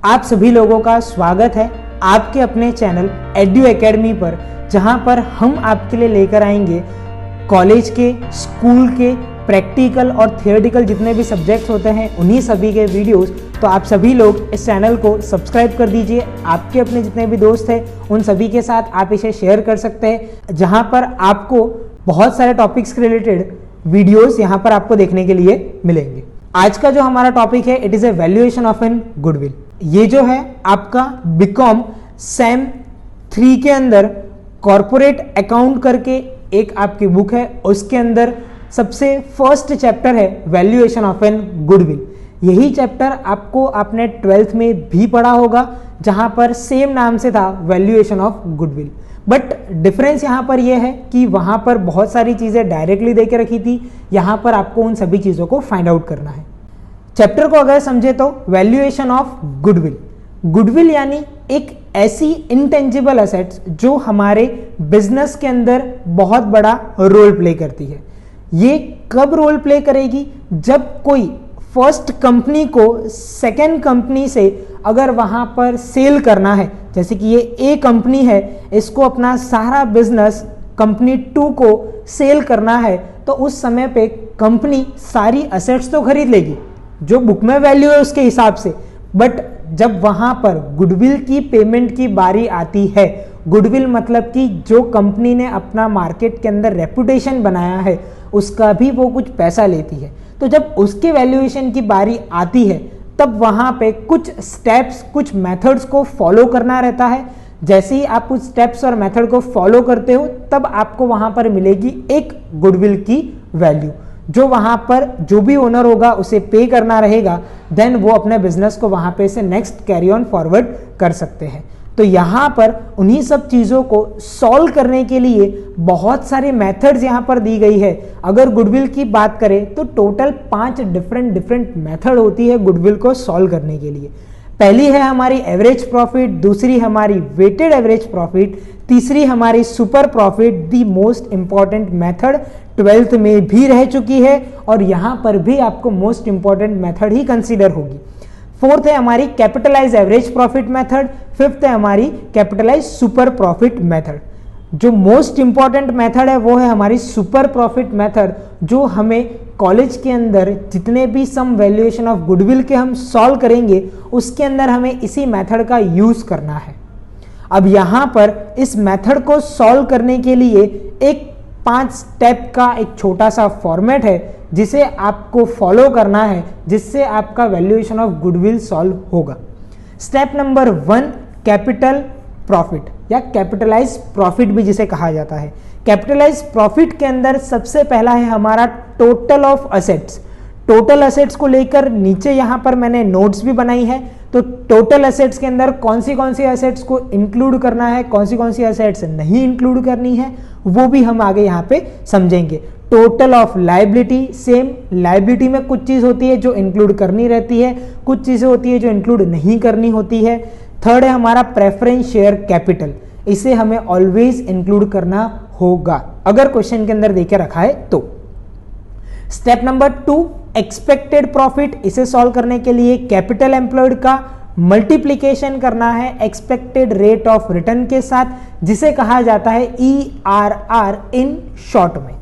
आप सभी लोगों का स्वागत है आपके अपने चैनल एड्यू एकेडमी पर, जहां पर हम आपके लिए लेकर आएंगे कॉलेज के, स्कूल के प्रैक्टिकल और थियोरेटिकल जितने भी सब्जेक्ट्स होते हैं उन्हीं सभी के वीडियोस। तो आप सभी लोग इस चैनल को सब्सक्राइब कर दीजिए। आपके अपने जितने भी दोस्त हैं उन सभी के साथ आप इसे शेयर कर सकते हैं, जहां पर आपको बहुत सारे टॉपिक्स के रिलेटेड वीडियोस यहां पर आपको देखने के लिए मिलेंगे। आज का जो हमारा टॉपिक है, it is a valuation of an goodwill. ये जो है आपका बीकॉम सेम 3 के अंदर कॉर्पोरेट अकाउंट करके एक आपकी बुक है, उसके अंदर सबसे फर्स्ट चैप्टर है वैल्यूएशन ऑफ एन गुडविल। यही चैप्टर आपको आपने 12th में भी पढ़ा होगा, जहां पर सेम नाम से था valuation of goodwill. But difference यहाँ पर यह है कि वहाँ पर बहुत सारी चीज़ें डायरेक्टली दे के रखी थी, यहाँ पर आपको उन सभी चीज़ों को फाइंड आउट करना है। चैप्टर को अगर समझे तो वैल्यूएशन ऑफ गुडविल, गुडविल यानी एक ऐसी इंटेंजिबल एसेट्स जो हमारे बिजनेस के अंदर बहुत बड़ा रोल प्ले करती है। ये कब रोल प्ले करेगी? जब कोई फर्स्ट कंपनी को सेकेंड कंपनी से अगर वहाँ पर सेल करना है, जैसे कि ये ए कंपनी है, इसको अपना सारा बिजनेस कंपनी 2 को सेल करना है, तो उस समय पे कंपनी सारी असेट्स तो खरीद लेगी जो बुक में वैल्यू है उसके हिसाब से। बट जब वहाँ पर गुडविल की पेमेंट की बारी आती है, गुडविल मतलब कि जो कंपनी ने अपना मार्केट के अंदर रेपुटेशन बनाया है उसका भी वो कुछ पैसा लेती है। तो जब उसके वैल्यूएशन की बारी आती है तब वहाँ पे कुछ स्टेप्स, कुछ मेथड्स को फॉलो करना रहता है। जैसे ही आप कुछ स्टेप्स और मेथड को फॉलो करते हो तब आपको वहाँ पर मिलेगी एक गुडविल की वैल्यू, जो वहाँ पर जो भी ओनर होगा उसे पे करना रहेगा। देन वो अपने बिजनेस को वहाँ पे से नेक्स्ट कैरी ऑन फॉरवर्ड कर सकते हैं। तो यहाँ पर उन्हीं सब चीज़ों को सॉल्व करने के लिए बहुत सारे मेथड्स यहाँ पर दी गई है। अगर गुडविल की बात करें तो टोटल 5 डिफरेंट मेथड होती है गुडविल को सॉल्व करने के लिए। पहली है हमारी एवरेज प्रॉफिट, दूसरी हमारी वेटेड एवरेज प्रॉफिट, तीसरी हमारी super profit, the most important method 12th में भी रह चुकी है और यहाँ पर भी आपको मोस्ट इंपॉर्टेंट मेथड ही कंसीडर होगी। 4th है हमारी capitalise average profit method, 5th है हमारी कैपिटलाइज सुपर प्रॉफिट मेथड। जो मोस्ट इंपॉर्टेंट मेथड है वो है हमारी सुपर प्रॉफिट मेथड, जो हमें कॉलेज के अंदर जितने भी सम वैल्यूएशन ऑफ गुडविल के हम सॉल्व करेंगे उसके अंदर हमें इसी मेथड का यूज करना है। अब यहाँ पर इस मेथड को सॉल्व करने के लिए एक 5 स्टेप का एक छोटा सा फॉर्मेट है जिसे आपको फॉलो करना है, जिससे आपका वैल्यूएशन ऑफ गुडविल सॉल्व होगा। स्टेप नंबर 1, कैपिटल प्रॉफिट या कैपिटलाइज प्रॉफिट भी जिसे कहा जाता है। कैपिटलाइज प्रॉफिट के अंदर सबसे पहला है हमारा total of assets. Total assets को लेकर नीचे यहाँ पर मैंने नोट्स भी बनाई है। तो टोटल असेट्स के अंदर कौन सी असेट्स को इंक्लूड करना है, कौन सी असेट्स नहीं इंक्लूड करनी है, वो भी हम आगे यहाँ पे समझेंगे। Total of liability, same liability में कुछ चीज़ होती है जो इंक्लूड करनी रहती है, कुछ चीज़ें होती है जो इंक्लूड नहीं करनी होती है। थर्ड है हमारा प्रेफरेंस शेयर कैपिटल, इसे हमें ऑलवेज इंक्लूड करना होगा अगर क्वेश्चन के अंदर देके रखा है तो। स्टेप नंबर 2, एक्सपेक्टेड प्रॉफिट, इसे सॉल्व करने के लिए कैपिटल एम्प्लॉयड का मल्टीप्लीकेशन करना है एक्सपेक्टेड रेट ऑफ रिटर्न के साथ, जिसे कहा जाता है ERR इन शॉर्ट में।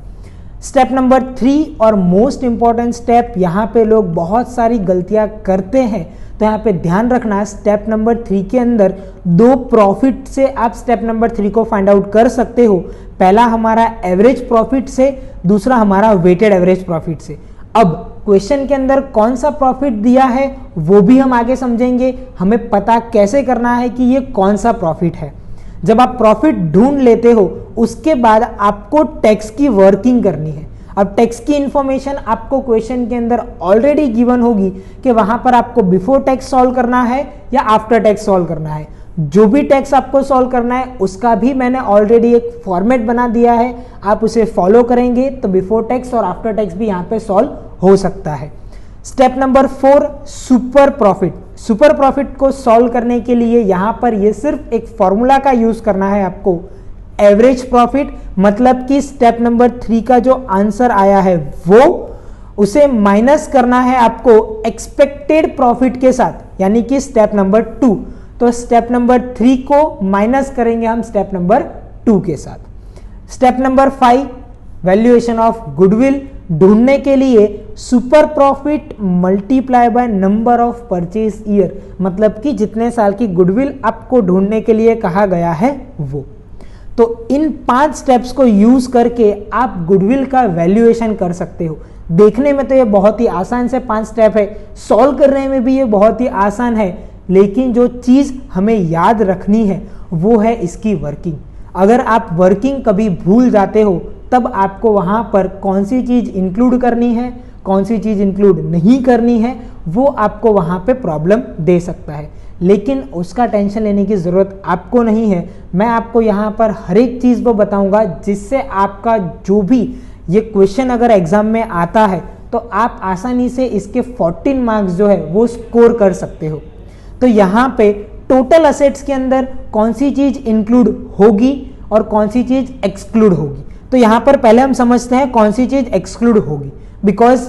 स्टेप नंबर 3 और मोस्ट इंपॉर्टेंट स्टेप, यहाँ पे लोग बहुत सारी गलतियां करते हैं, तो यहाँ पे ध्यान रखना। स्टेप नंबर 3 के अंदर 2 प्रॉफिट से आप स्टेप नंबर 3 को फाइंड आउट कर सकते हो। पहला हमारा एवरेज प्रॉफिट से, दूसरा हमारा वेटेड एवरेज प्रॉफिट से। अब क्वेश्चन के अंदर कौन सा प्रॉफिट दिया है वो भी हम आगे समझेंगे। हमें पता कैसे करना है कि ये कौन सा प्रॉफिट है। जब आप प्रॉफिट ढूंढ लेते हो उसके बाद आपको टैक्स की वर्किंग करनी है। अब टैक्स की इंफॉर्मेशन आपको क्वेश्चन के अंदर ऑलरेडी गिवन होगी कि वहां पर आपको बिफोर टैक्स सॉल्व करना है या आफ्टर टैक्स सॉल्व करना है। जो भी टैक्स आपको सॉल्व करना है उसका भी मैंने ऑलरेडी एक फॉर्मेट बना दिया है, आप उसे फॉलो करेंगे तो बिफोर टैक्स और आफ्टर टैक्स भी यहाँ पे सॉल्व हो सकता है। Step number 4, super profit. Super profit को सॉल्व करने के लिए यहाँ पर ये सिर्फ एक फॉर्मूला का यूज करना है आपको, एवरेज प्रॉफिट, मतलब कि स्टेप नंबर 3 का जो आंसर आया है वो उसे माइनस करना है आपको एक्सपेक्टेड प्रॉफिट के साथ। यानी कि स्टेप नंबर 2। तो स्टेप नंबर 3 को माइनस करेंगे हम स्टेप नंबर 2 के साथ। Step number 5 valuation of goodwill ढूंढने के लिए super profit multiply by number of purchase year, मतलब कि जितने साल की गुडविल आपको ढूंढने के लिए कहा गया है वो। तो इन 5 स्टेप्स को यूज करके आप गुडविल का वैल्यूएशन कर सकते हो। देखने में तो ये बहुत ही आसान से 5 स्टेप है, सॉल्व करने में भी ये बहुत ही आसान है, लेकिन जो चीज हमें याद रखनी है वो है इसकी वर्किंग। अगर आप वर्किंग कभी भूल जाते हो तब आपको वहां पर कौन सी चीज इंक्लूड करनी है, कौन सी चीज इंक्लूड नहीं करनी है, वो आपको वहां पे प्रॉब्लम दे सकता है। लेकिन उसका टेंशन लेने की जरूरत आपको नहीं है। मैं आपको यहाँ पर हर एक चीज को बताऊंगा जिससे आपका जो भी ये क्वेश्चन अगर एग्जाम में आता है तो आप आसानी से इसके 14 मार्क्स जो है वो स्कोर कर सकते हो। तो यहाँ पे टोटल असेट्स के अंदर कौन सी चीज इंक्लूड होगी और कौन सी चीज एक्सक्लूड होगी। तो यहाँ पर पहले हम समझते हैं कौन सी चीज एक्सक्लूड होगी, बिकॉज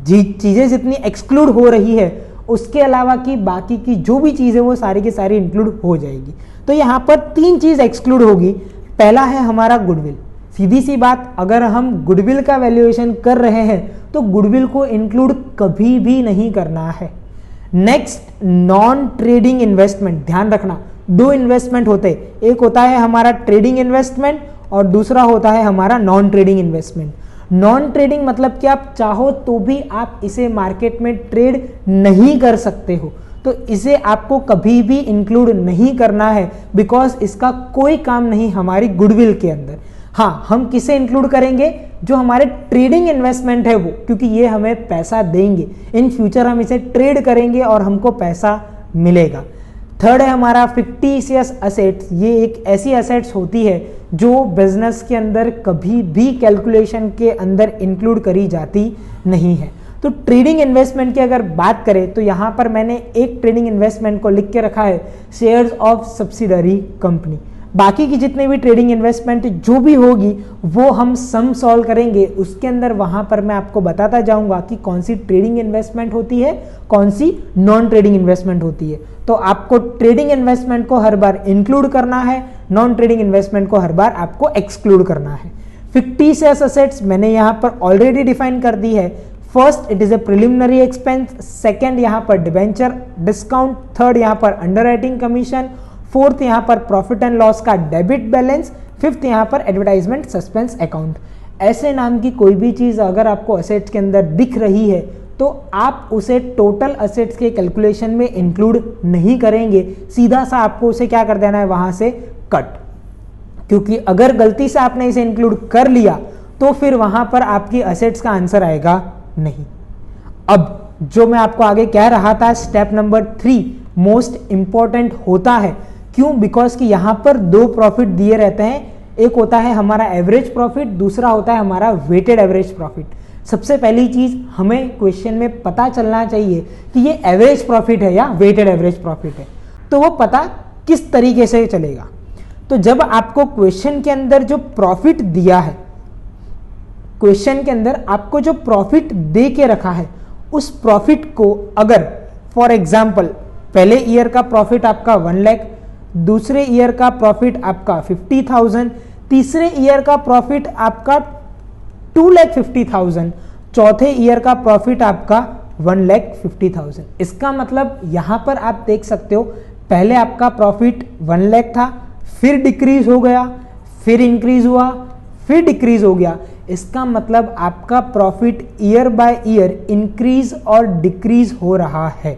चीजें जितनी एक्सक्लूड हो रही है उसके अलावा की बाकी की जो भी चीजें वो सारी की सारी इंक्लूड हो जाएगी। तो यहाँ पर 3 चीज एक्सक्लूड होगी। पहला है हमारा गुडविल। सीधी सी बात, अगर हम गुडविल का वैल्यूएशन कर रहे हैं तो गुडविल को इंक्लूड कभी भी नहीं करना है। Next non trading investment. ध्यान रखना 2 इन्वेस्टमेंट होते हैं, एक होता है हमारा ट्रेडिंग इन्वेस्टमेंट और दूसरा होता है हमारा non trading investment. Non trading मतलब कि आप चाहो तो भी आप इसे मार्केट में ट्रेड नहीं कर सकते हो, तो इसे आपको कभी भी इंक्लूड नहीं करना है, बिकॉज इसका कोई काम नहीं हमारी गुडविल के अंदर। हाँ, हम किसे इंक्लूड करेंगे, जो हमारे ट्रेडिंग इन्वेस्टमेंट है वो, क्योंकि ये हमें पैसा देंगे, इन फ्यूचर हम इसे ट्रेड करेंगे और हमको पैसा मिलेगा। थर्ड है हमारा फिक्टिशियस असेट्स। ये एक ऐसी असेट्स होती है जो बिजनेस के अंदर कभी भी कैलकुलेशन के अंदर इंक्लूड करी जाती नहीं है। तो ट्रेडिंग इन्वेस्टमेंट की अगर बात करें तो यहाँ पर मैंने एक ट्रेडिंग इन्वेस्टमेंट को लिख के रखा है, शेयर्स ऑफ सब्सिडरी कंपनी। बाकी की जितने भी ट्रेडिंग इन्वेस्टमेंट जो भी होगी वो हम सम सॉल्व करेंगे, उसके अंदर वहां पर मैं आपको बताता जाऊंगा कि कौन सी ट्रेडिंग इन्वेस्टमेंट होती है, कौन सी नॉन ट्रेडिंग इन्वेस्टमेंट होती है। तो आपको ट्रेडिंग इन्वेस्टमेंट को हर बार इंक्लूड करना है, नॉन ट्रेडिंग इन्वेस्टमेंट को हर बार आपको एक्सक्लूड करना है। फिक्टिशियस असेट्स मैंने यहाँ पर ऑलरेडी डिफाइन कर दी है। First, it is a preliminary expense. Second, यहाँ पर डिबेंचर डिस्काउंट। थर्ड, यहाँ पर अंडरराइटिंग कमीशन। फोर्थ, यहाँ पर प्रॉफिट एंड लॉस का डेबिट बैलेंस। फिफ्थ, यहाँ पर एडवर्टाइजमेंट सस्पेंस अकाउंट। ऐसे नाम की कोई भी चीज अगर आपको असेट्स के अंदर दिख रही है तो आप उसे टोटल असेट्स के कैलकुलेशन में इंक्लूड नहीं करेंगे, सीधा सा आपको उसे क्या कर देना है, वहां से कट। क्योंकि अगर गलती से आपने इसे इंक्लूड कर लिया तो फिर वहां पर आपकी असेट्स का आंसर आएगा नहीं। अब जो मैं आपको आगे कह रहा था, स्टेप नंबर 3 मोस्ट इंपॉर्टेंट होता है। क्यों? बिकॉज कि यहां पर 2 प्रॉफिट दिए रहते हैं, एक होता है हमारा एवरेज प्रॉफिट, दूसरा होता है हमारा वेटेड एवरेज प्रॉफिट। सबसे पहली चीज हमें क्वेश्चन में पता चलना चाहिए कि ये एवरेज प्रॉफिट है या वेटेड एवरेज प्रॉफिट है, तो वो पता किस तरीके से चलेगा। तो जब आपको क्वेश्चन के अंदर जो प्रॉफिट दिया है, क्वेश्चन के अंदर आपको जो प्रॉफिट दे के रखा है, उस प्रॉफिट को अगर फॉर एग्जाम्पल पहले ईयर का प्रॉफिट आपका 1 लाख, दूसरे ईयर का प्रॉफिट आपका 50,000, तीसरे ईयर का प्रॉफिट आपका 2,50,000, चौथे ईयर का प्रॉफिट आपका 1,50,000। इसका मतलब यहां पर आप देख सकते हो, पहले आपका प्रॉफिट 1 लाख था, फिर डिक्रीज हो गया, फिर इंक्रीज हुआ, फिर डिक्रीज हो गया। इसका मतलब आपका profit year by year increase और डिक्रीज हो रहा है।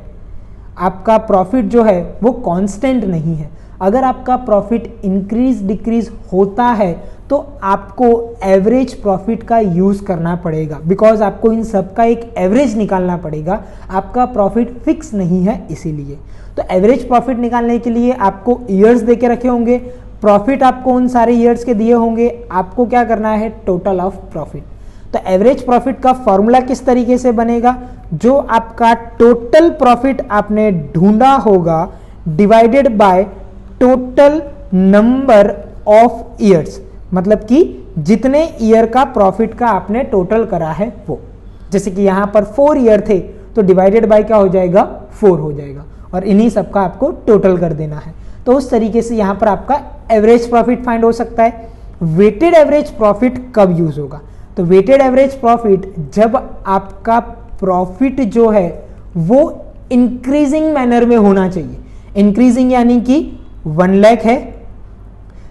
आपका प्रॉफिट जो है वो कांस्टेंट नहीं है। अगर आपका प्रॉफिट इंक्रीज डिक्रीज होता है तो आपको एवरेज प्रॉफिट का यूज करना पड़ेगा, बिकॉज आपको इन सब का एक एवरेज निकालना पड़ेगा। आपका प्रॉफिट फिक्स नहीं है इसीलिए। तो एवरेज प्रॉफिट निकालने के लिए आपको ईयर्स दे के रखे होंगे, प्रॉफिट आपको उन सारे ईयर्स के दिए होंगे, आपको क्या करना है, टोटल ऑफ प्रॉफिट। तो एवरेज प्रॉफिट का फॉर्मूला किस तरीके से बनेगा, जो आपका टोटल प्रॉफिट आपने ढूंढा होगा divided by total number of years, मतलब कि जितने ईयर का प्रॉफिट का आपने टोटल करा है वो। जैसे कि यहां पर 4 ईयर थे तो डिवाइडेड बाय क्या हो जाएगा, 4 हो जाएगा। और इन्हीं सबका आपको टोटल कर देना है। तो उस तरीके से यहाँ पर आपका एवरेज प्रॉफिट फाइंड हो सकता है। वेटेड एवरेज प्रॉफिट कब यूज होगा? तो वेटेड एवरेज प्रॉफिट जब आपका प्रॉफिट जो है वो इंक्रीजिंग मैनर में होना चाहिए। इंक्रीजिंग यानी कि 1 लाख है,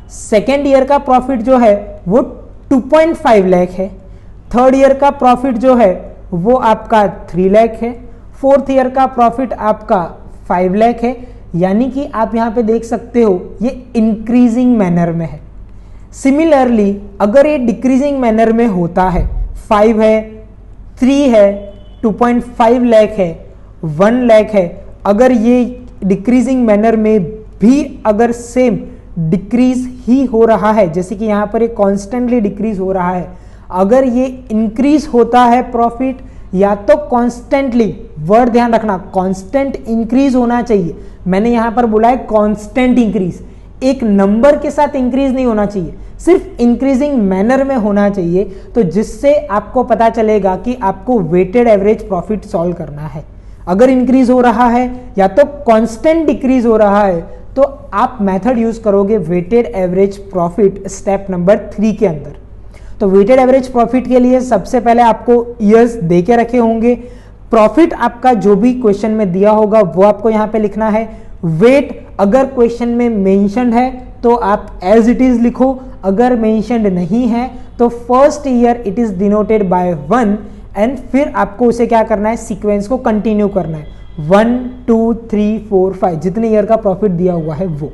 सेकेंड ईयर का प्रॉफिट जो है वो 2.5 लाख है, थर्ड ईयर का प्रॉफिट जो है वो आपका 3 लाख है, फोर्थ ईयर का प्रॉफिट आपका 5 लाख है। यानी कि आप यहाँ पे देख सकते हो ये इंक्रीजिंग मैनर में है। सिमिलरली अगर ये डिक्रीजिंग मैनर में होता है, 5 है, 3 है, 2.5 लाख है, 1 लाख है, अगर ये डिक्रीजिंग मैनर में भी अगर सेम डिक्रीज ही हो रहा है, जैसे कि यहाँ पर ये कॉन्स्टेंटली डिक्रीज हो रहा है, अगर ये इंक्रीज होता है प्रॉफिट या तो कॉन्स्टेंटली, वर्ड ध्यान रखना कॉन्स्टेंट इंक्रीज होना चाहिए। मैंने यहाँ पर बोला है कॉन्स्टेंट इंक्रीज, एक नंबर के साथ इंक्रीज नहीं होना चाहिए, सिर्फ इंक्रीजिंग मैनर में होना चाहिए। तो जिससे आपको पता चलेगा कि आपको वेटेड एवरेज प्रॉफिट सॉल्व करना है। अगर इंक्रीज हो रहा है या तो कांस्टेंट डिक्रीज हो रहा है तो आप मेथड यूज करोगे weighted average profit step number 3 के अंदर। तो वेटेड एवरेज प्रॉफिट के लिए सबसे पहले आपको ईयर्स दे के रखे होंगे। प्रॉफिट आपका जो भी क्वेश्चन में दिया होगा वो आपको यहाँ पे लिखना है। वेट अगर क्वेश्चन में मेंशन्ड है तो आप एज इट इज लिखो, अगर मेंशन्ड नहीं है तो first year it is denoted by 1 and फिर आपको उसे क्या करना है, सीक्वेंस को कंटिन्यू करना है 1 2 3 4 5 जितने ईयर का प्रॉफिट दिया हुआ है वो।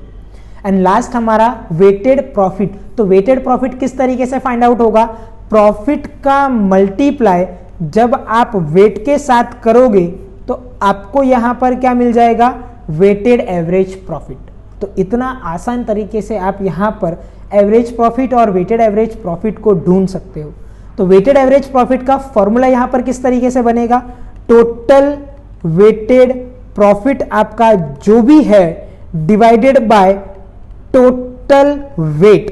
एंड लास्ट हमारा वेटेड प्रॉफिट। तो वेटेड प्रॉफिट किस तरीके से फाइंड आउट होगा? प्रॉफिट का मल्टीप्लाई जब आप वेट के साथ करोगे तो आपको यहां पर क्या मिल जाएगा, वेटेड एवरेज प्रॉफिट। तो इतना आसान तरीके से आप यहां पर एवरेज प्रॉफिट और वेटेड एवरेज प्रॉफिट को ढूंढ सकते हो। तो वेटेड एवरेज प्रॉफिट का फॉर्मूला यहां पर किस तरीके से बनेगा, टोटल वेटेड प्रॉफिट आपका जो भी है डिवाइडेड बाय टोटल वेट।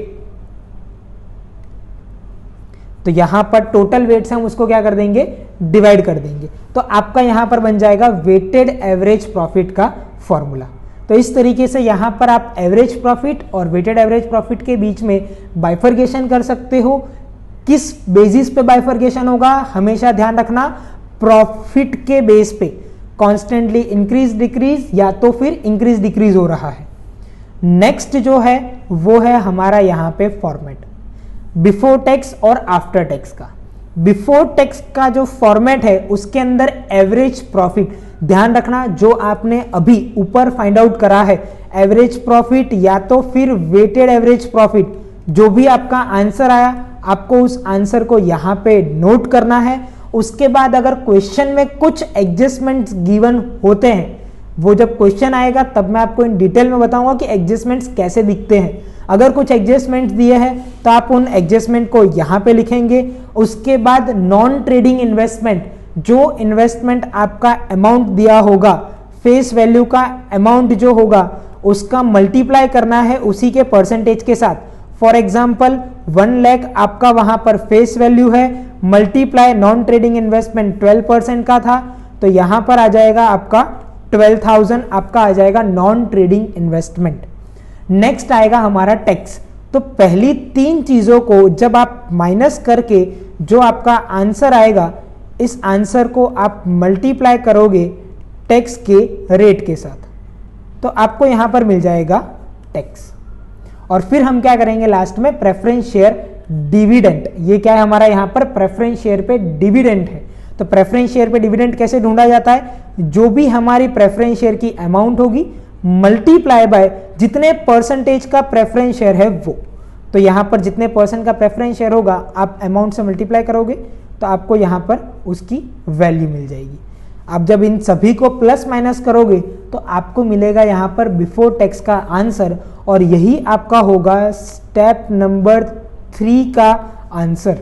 तो यहां पर टोटल वेट से हम उसको क्या कर देंगे, डिवाइड कर देंगे। तो आपका यहां पर बन जाएगा वेटेड एवरेज प्रॉफिट का फॉर्मूला। तो इस तरीके से यहां पर आप एवरेज प्रॉफिट और वेटेड एवरेज प्रॉफिट के बीच में बाइफर्केशन कर सकते हो। किस बेसिस पे बाइफर्केशन होगा, हमेशा ध्यान रखना प्रॉफिट के बेस पे, कॉन्स्टेंटली इंक्रीज डिक्रीज या तो फिर इंक्रीज डिक्रीज हो रहा है। नेक्स्ट जो है वो है हमारा यहां पे फॉर्मेट बिफोर टैक्स और आफ्टर टैक्स का। बिफोर टैक्स का जो फॉर्मेट है उसके अंदर एवरेज प्रॉफिट, ध्यान रखना जो आपने अभी ऊपर फाइंड आउट करा है एवरेज प्रॉफिट या तो फिर वेटेड एवरेज प्रॉफिट, जो भी आपका आंसर आया आपको उस आंसर को यहां पे नोट करना है। उसके बाद अगर क्वेश्चन में कुछ एडजस्टमेंट्स गिवन होते हैं, वो जब क्वेश्चन आएगा तब मैं आपको इन डिटेल में बताऊंगा कि एडजस्टमेंट्स कैसे दिखते हैं। अगर कुछ एडजस्टमेंट्स दिए हैं तो आप उन एडजस्टमेंट को यहां पे लिखेंगे। उसके बाद नॉन ट्रेडिंग इन्वेस्टमेंट, जो इन्वेस्टमेंट आपका अमाउंट दिया होगा, फेस वैल्यू का अमाउंट जो होगा उसका मल्टीप्लाई करना है उसी के परसेंटेज के साथ। फॉर एग्जाम्पल 1 लाख आपका वहां पर फेस वैल्यू है, मल्टीप्लाई नॉन ट्रेडिंग इन्वेस्टमेंट 12% का था, तो यहां पर आ जाएगा आपका 12,000 आपका आ जाएगा नॉन ट्रेडिंग इन्वेस्टमेंट। नेक्स्ट आएगा हमारा टैक्स। तो पहली 3 चीजों को जब आप माइनस करके जो आपका आंसर आएगा, इस आंसर को आप मल्टीप्लाई करोगे टैक्स के रेट के साथ, तो आपको यहां पर मिल जाएगा टैक्स। और फिर हम क्या करेंगे लास्ट में, प्रेफरेंस शेयर डिविडेंड। ये क्या है हमारा यहां पर प्रेफरेंस शेयर पे डिविडेंड है। तो प्रेफरेंस शेयर पे डिविडेंड कैसे ढूंढा जाता है, जो भी हमारी प्रेफरेंस शेयर की अमाउंट होगी मल्टीप्लाई बाय जितने परसेंटेज का प्रेफरेंस शेयर है वो। तो यहां पर जितने परसेंट का प्रेफरेंस शेयर होगा आप अमाउंट से मल्टीप्लाई करोगे तो आपको यहां पर उसकी वैल्यू मिल जाएगी। आप जब इन सभी को प्लस माइनस करोगे तो आपको मिलेगा यहां पर बिफोर टैक्स का आंसर, और यही आपका होगा स्टेप नंबर 3 का आंसर।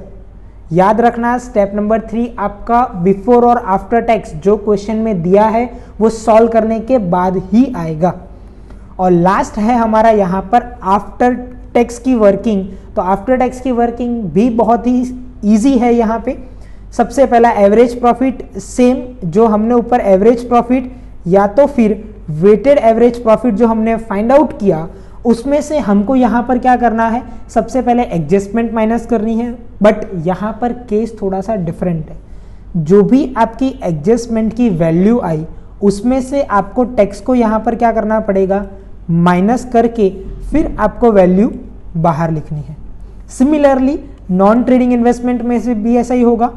याद रखना स्टेप नंबर 3 आपका बिफोर और आफ्टर टैक्स जो क्वेश्चन में दिया है वो सॉल्व करने के बाद ही आएगा। और लास्ट है हमारा यहाँ पर आफ्टर टैक्स की वर्किंग। तो आफ्टर टैक्स की वर्किंग भी बहुत ही इजी है। यहाँ पे सबसे पहला एवरेज प्रॉफिट, सेम जो हमने ऊपर एवरेज प्रॉफिट या तो फिर वेटेड एवरेज प्रॉफिट जो हमने फाइंड आउट किया उसमें से हमको यहाँ पर क्या करना है, सबसे पहले एडजस्टमेंट माइनस करनी है। बट यहाँ पर केस थोड़ा सा डिफरेंट है। जो भी आपकी एडजस्टमेंट की वैल्यू आई उसमें से आपको टैक्स को यहाँ पर क्या करना पड़ेगा, माइनस करके फिर आपको वैल्यू बाहर लिखनी है। सिमिलरली नॉन ट्रेडिंग इन्वेस्टमेंट में से भी ऐसा ही होगा।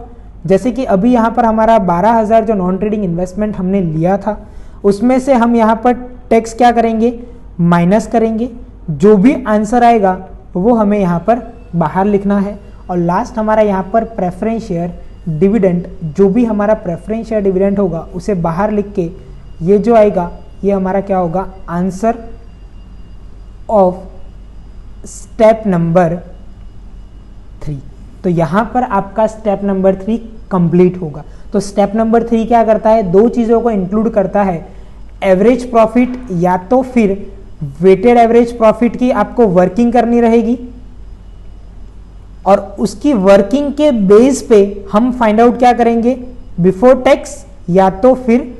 जैसे कि अभी यहाँ पर हमारा 12,000 जो नॉन ट्रेडिंग इन्वेस्टमेंट हमने लिया था उसमें से हम यहाँ पर टैक्स क्या करेंगे, माइनस करेंगे। जो भी आंसर आएगा वो हमें यहाँ पर बाहर लिखना है। और लास्ट हमारा यहाँ पर प्रेफरेंस शेयर डिविडेंड, जो भी हमारा प्रेफरेंस शेयर डिविडेंड होगा उसे बाहर लिख के ये जो आएगा ये हमारा क्या होगा, आंसर ऑफ स्टेप नंबर 3। तो यहाँ पर आपका स्टेप नंबर 3 कंप्लीट होगा। तो स्टेप नंबर 3 क्या करता है, दो चीज़ों को इंक्लूड करता है, एवरेज प्रॉफिट या तो फिर वेटेड एवरेज प्रॉफिट की आपको वर्किंग करनी रहेगी और उसकी वर्किंग के बेस पे हम फाइंड आउट क्या करेंगे, बिफोर टैक्स या तो फिर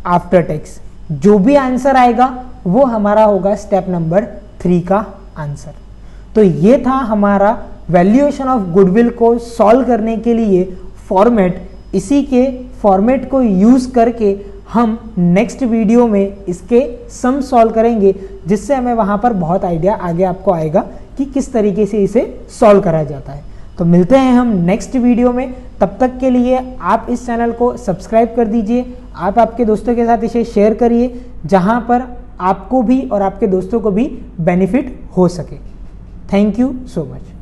आफ्टर टैक्स। जो भी आंसर आएगा वो हमारा होगा स्टेप नंबर 3 का आंसर। तो ये था हमारा वैल्यूएशन ऑफ गुडविल को सॉल्व करने के लिए फॉर्मेट। इसी के फॉर्मेट को यूज करके हम नेक्स्ट वीडियो में इसके सम सॉल्व करेंगे, जिससे हमें वहां पर बहुत आइडिया आगे आपको आएगा कि किस तरीके से इसे सॉल्व करा जाता है। तो मिलते हैं हम नेक्स्ट वीडियो में। तब तक के लिए आप इस चैनल को सब्सक्राइब कर दीजिए, आप आपके दोस्तों के साथ इसे शेयर करिए, जहां पर आपको भी और आपके दोस्तों को भी बेनिफिट हो सके। Thank you so much.